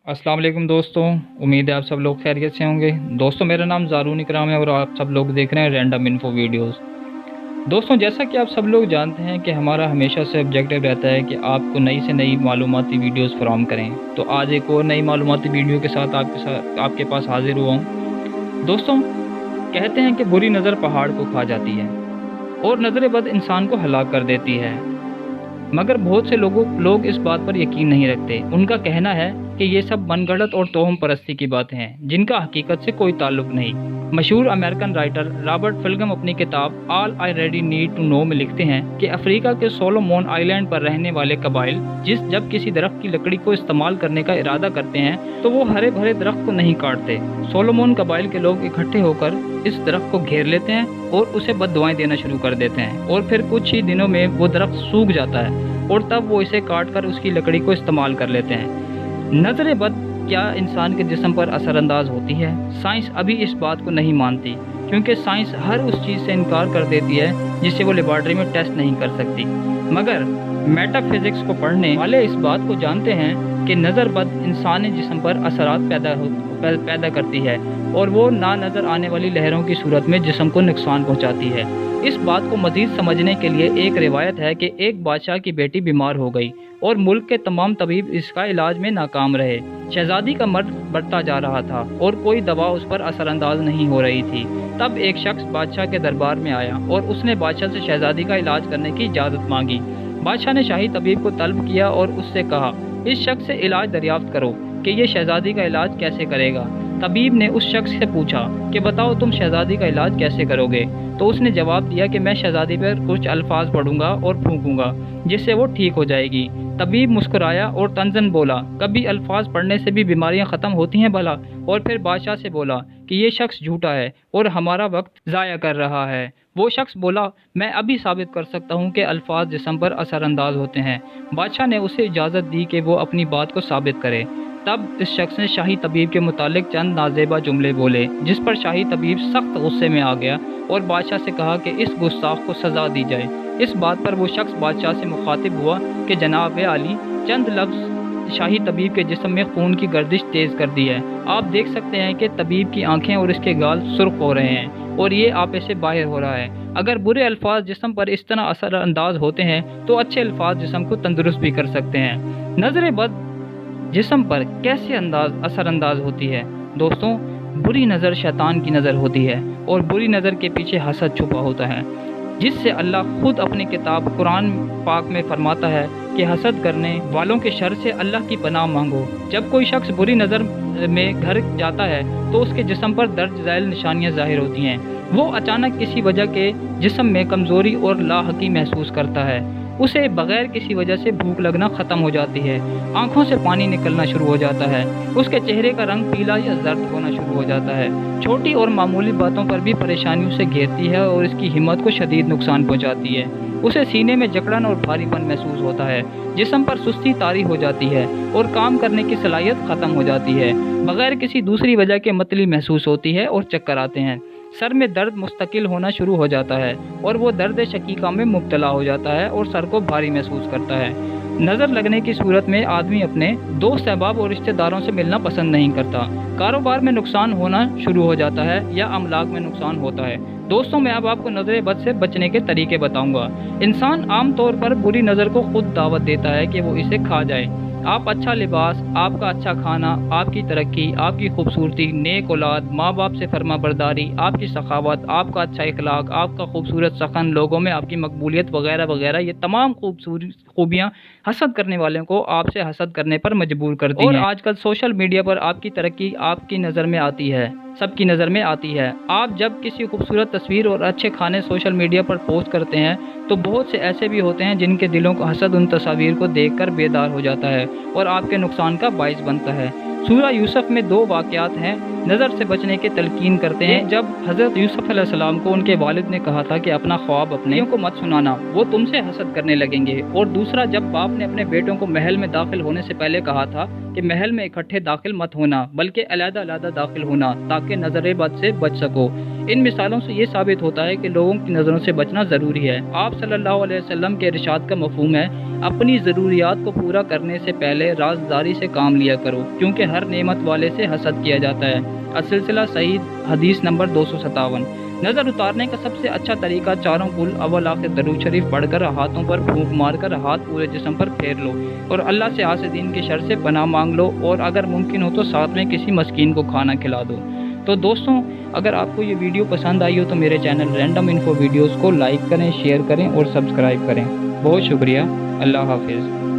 अस्सलाम वालेकुम दोस्तों। उम्मीद है आप सब लोग खैरियत से होंगे। दोस्तों मेरा नाम ज़ारून इकराम है और आप सब लोग देख रहे हैं रैंडम इन्फो वीडियोस। दोस्तों जैसा कि आप सब लोग जानते हैं कि हमारा हमेशा से ऑब्जेक्टिव रहता है कि आपको नई से नई मालूमाती वीडियोस फराहम करें। तो आज एक और नई मालूमाती वीडियो के साथ आपके पास हाजिर हुआ हूँ। दोस्तों कहते हैं कि बुरी नज़र पहाड़ को खा जाती है और नज़र बद इंसान को हलाक कर देती है, मगर बहुत से लोग इस बात पर यकीन नहीं रखते। उनका कहना है कि ये सब मनगढ़ंत और तोहम परस्ती की बातें हैं जिनका हकीकत से कोई ताल्लुक नहीं। मशहूर अमेरिकन राइटर रॉबर्ट फिल्गम अपनी किताब all I really need to know में लिखते हैं कि अफ्रीका के सोलोमोन आइलैंड पर रहने वाले कबाइल जब किसी दरख्त की लकड़ी को इस्तेमाल करने का इरादा करते हैं तो वो हरे भरे दरख्त को नहीं काटते। सोलोमोन कबाइल के लोग इकट्ठे होकर इस दरख्त को घेर लेते हैं और उसे बद्दुआएं देना शुरू कर देते हैं और फिर कुछ ही दिनों में वो दरख्त सूख जाता है और तब वो इसे काट कर उसकी लकड़ी को इस्तेमाल कर लेते हैं। नज़र बद क्या इंसान के जिस्म पर असरअंदाज होती है? साइंस अभी इस बात को नहीं मानती, क्योंकि साइंस हर उस चीज़ से इनकार कर देती है जिसे वो लेबॉर्ट्री में टेस्ट नहीं कर सकती। मगर मेटाफिज़िक्स को पढ़ने वाले इस बात को जानते हैं कि नज़र बद इंसानी जिस्म पर असरात पैदा करती है और वो ना नज़र आने वाली लहरों की सूरत में जिस्म को नुकसान पहुँचाती है। इस बात को मज़ीद समझने के लिए एक रिवायत है कि एक बादशाह की बेटी बीमार हो गई और मुल्क के तमाम तबीब इसका इलाज में नाकाम रहे। शहजादी का मर्द बढ़ता जा रहा था और कोई दवा उस पर असरअंदाज नहीं हो रही थी। तब एक शख्स बादशाह के दरबार में आया और उसने बादशाह से शहजादी का इलाज करने की इजाज़त मांगी। बादशाह ने शाही तबीब को तलब किया और उससे कहा, इस शख्स से इलाज दरियाफ्त करो कि ये शहजादी का इलाज कैसे करेगा। तबीब ने उस शख्स से पूछा कि बताओ तुम शहजादी का इलाज कैसे करोगे। तो उसने जवाब दिया कि मैं शहजादी पर कुछ अल्फाज पढ़ूंगा और फूंकूंगा जिससे वो ठीक हो जाएगी। तबीब मुस्कुराया और तंजन बोला, कभी अल्फाज पढ़ने से भी बीमारियां ख़त्म होती हैं भला? और फिर बादशाह से बोला कि ये शख्स झूठा है और हमारा वक्त ज़ाया कर रहा है। वो शख्स बोला, मैं अभी साबित कर सकता हूँ कि अल्फाज जिस्म पर असरअंदाज होते हैं। बादशाह ने उसे इजाज़त दी कि वो अपनी बात को साबित करे। तब इस शख्स ने शाही तबीब के मुतालिक चंद नाजेबा जुमले बोले, जिस पर शाही तबीब सख्त गुस्से में आ गया और बादशाह से कहा कि इस गुस्ताख को सज़ा दी जाए। इस बात पर वो शख्स बादशाह से मुखातिब हुआ कि जनाब आली, चंद लफ्ज़ शाही तबीब के जिस्म में खून की गर्दिश तेज़ कर दी है। आप देख सकते हैं कि तबीब की आंखें और इसके गाल सुर्ख हो रहे हैं और ये आपे से बाहर हो रहा है। अगर बुरे अल्फाज जिस्म पर इस तरह असरअंदाज होते हैं तो अच्छे अल्फाज जिस्म को तंदुरुस्त भी कर सकते हैं। नज़र बद जिस्म पर कैसे असरअंदाज होती है? दोस्तों बुरी नज़र शैतान की नज़र होती है और बुरी नज़र के पीछे हसद छुपा होता है, जिससे अल्लाह खुद अपनी किताब कुरान पाक में फरमाता है कि हसद करने वालों के शर से अल्लाह की पनाह मांगो। जब कोई शख्स बुरी नज़र में घर जाता है तो उसके जिस्म पर दर्ज झैल निशानियाँ ज़ाहिर होती हैं। वो अचानक किसी वजह के जिस्म में कमज़ोरी और लाहकी महसूस करता है। उसे बग़ैर किसी वजह से भूख लगना ख़त्म हो जाती है, आँखों से पानी निकलना शुरू हो जाता है, उसके चेहरे का रंग पीला या जर्द होना शुरू हो जाता है। छोटी और मामूली बातों पर भी परेशानी उसे घेरती है और इसकी हिम्मत को शदीद नुकसान पहुँचाती है। उसे सीने में जकड़न और भारीपन महसूस होता है, जिस्म पर सुस्ती तारी हो जाती है और काम करने की सलाहियत ख़त्म हो जाती है। बग़ैर किसी दूसरी वजह के मतली महसूस होती है और चक्कर आते हैं। सर में दर्द मुस्तकिल होना शुरू हो जाता है और वो दर्द शकीका में मुब्तला हो जाता है और सर को भारी महसूस करता है। नज़र लगने की सूरत में आदमी अपने दोस्त अहबाब और रिश्तेदारों से मिलना पसंद नहीं करता। कारोबार में नुकसान होना शुरू हो जाता है या अमलाक में नुकसान होता है। दोस्तों मैं अब आपको नज़र बद से बचने के तरीके बताऊंगा। इंसान आम तौर पर बुरी नज़र को खुद दावत देता है कि वो इसे खा जाए। आप अच्छा लिबास, आपका अच्छा खाना, आपकी तरक्की, आपकी खूबसूरती, नेक औलाद, माँ बाप से फर्मा बरदारी, आपकी सखावत, आपका अच्छा इखलाक, आपका खूबसूरत सखन, लोगों में आपकी मकबूलियत वगैरह वगैरह, ये तमाम खूबियाँ हसद करने वालों को आपसे हसद करने पर मजबूर करती हैं। और आजकल सोशल मीडिया पर आपकी तरक्की आपकी नज़र में आती है, सबकी नज़र में आती है। आप जब किसी खूबसूरत तस्वीर और अच्छे खाने सोशल मीडिया पर पोस्ट करते हैं तो बहुत से ऐसे भी होते हैं जिनके दिलों को हसद उन तस्वीर को देखकर बेदार हो जाता है और आपके नुकसान का बाइस बनता है। सूरह यूसुफ में दो वाक़यात हैं नज़र से बचने के तलकीन करते हैं। जब हज़रत यूसुफ अलैहिस्सलाम को उनके वालिद ने कहा था कि अपना ख्वाब अपने को मत सुनाना, वो तुमसे हसद करने लगेंगे। और दूसरा, जब बाप ने अपने बेटों को महल में दाखिल होने से पहले कहा था कि महल में इकट्ठे दाखिल मत होना बल्कि अलग-अलग दाखिल होना ताकि नज़र बद से बच सको। ان مثالوں سے یہ ثابت ہوتا ہے کہ لوگوں کی نظروں سے بچنا ضروری ہے۔ آپ صلی اللہ علیہ وسلم کے ارشاد کا مفہوم ہے، اپنی ضروریات کو پورا کرنے سے پہلے رازداری سے کام لیا کرو، کیونکہ ہر نعمت والے سے حسد کیا جاتا ہے۔ السلسلہ صحیح حدیث نمبر 257۔ نظر اتارنے کا سب سے اچھا طریقہ چاروں کل اول آخر درود شریف پڑھ کر ہاتھوں پر پھونک مار کر ہاتھ پورے جسم پر پھیر لو اور اللہ سے حاسدین کے شر سے پناہ مانگ لو، اور اگر ممکن ہو تو ساتھ میں کسی مسکین کو کھانا کھلا دو۔ تو دوستوں، اگر آپ کو یہ ویڈیو پسند آئی ہو تو میرے چینل رینڈم انفو ویڈیوز کو لائک کریں، شیئر کریں اور سبسکرائب کریں۔ بہت شکریہ۔ اللہ حافظ۔